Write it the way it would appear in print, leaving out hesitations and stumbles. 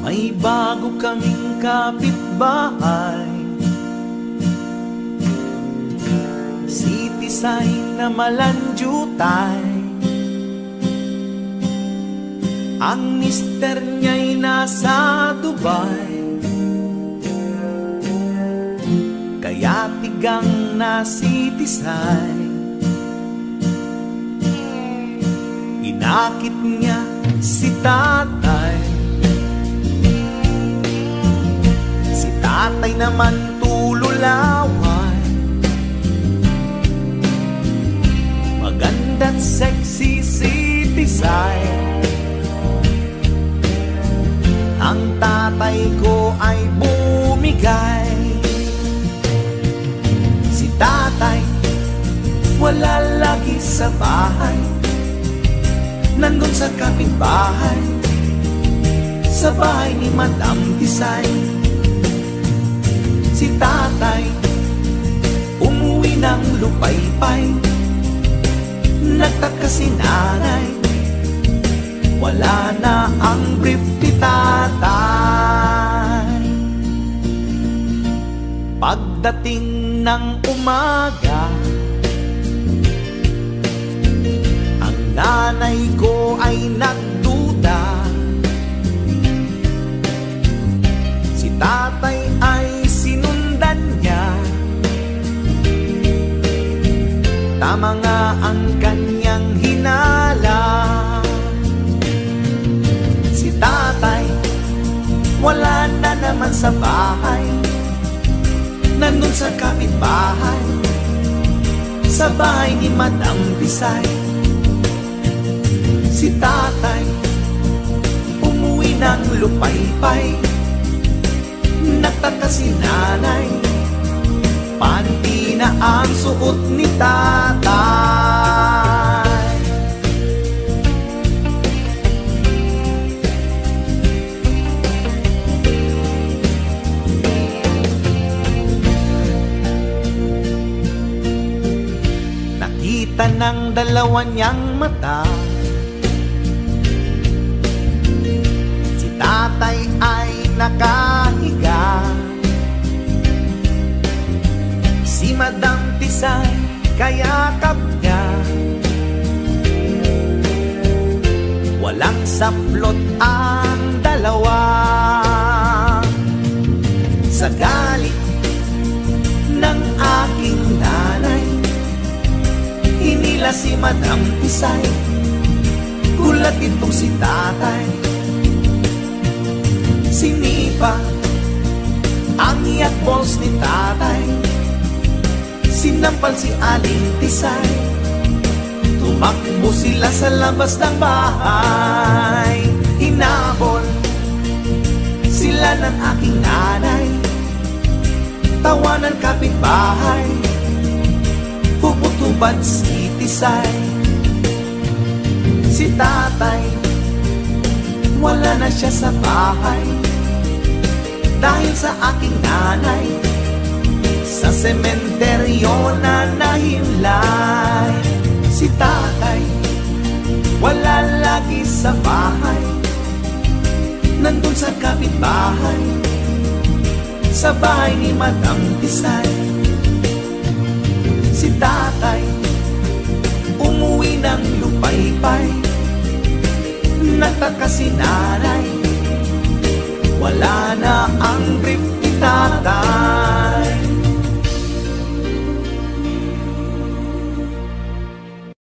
May bago kaming kapitbahay, si Tisay na malandyutay. Ang mister niya'y nasa Dubai, kaya tigang na si Tisay. Inakit niya si tatay, si tatay naman tululaway. Maganda't sexy si Tisay, ang tatay ko ay bumigay. Si tatay wala lagi sa bahay, nandun sa kapitbahay, sa bahay ni Madam Tisay. Si tatay umuwi ng lupaypay, nagtaka si nanay, wala na ang brief ni tatay. Pagdating ng umaga, ang nanay ko ay nagduda. Si tatay ay sinundan niya, tama nga ang kanyang hinala. Si tatay wala na naman sa bahay, nandun sa kapitbahay, sa bahay ni Madam Tisay. Si tatay umuwi ng lupaypay, nagtaka si nanay, panty na ang suot ni tatay. Nakita ng dalawa niyang mata, si tatay ay nakahiga, si Madam Tisay kayakap niya. Walang saplot ang dalawa, sa galit ng aking nanay, hinila si Madam Tisay, gulat itong si tatay. Sinipa ang iyak balls ni tatay, sinampal si Aling Tisay, tumakbo sila sa labas ng bahay. Hinabol sila ng aking nanay, tawanan kapitbahay, hubot-hubad si Tisay. Si tatay wala na siya sa bahay, dahil sa aking nanay, sa sementeryo na nahimlay. Si tatay wala lagi sa bahay, nandun sa kapitbahay, sa bahay ni Madam Tisay. Si tatay umuwi ng lupaypay, nagtaka si nanay, wala na ang brief ni tatay.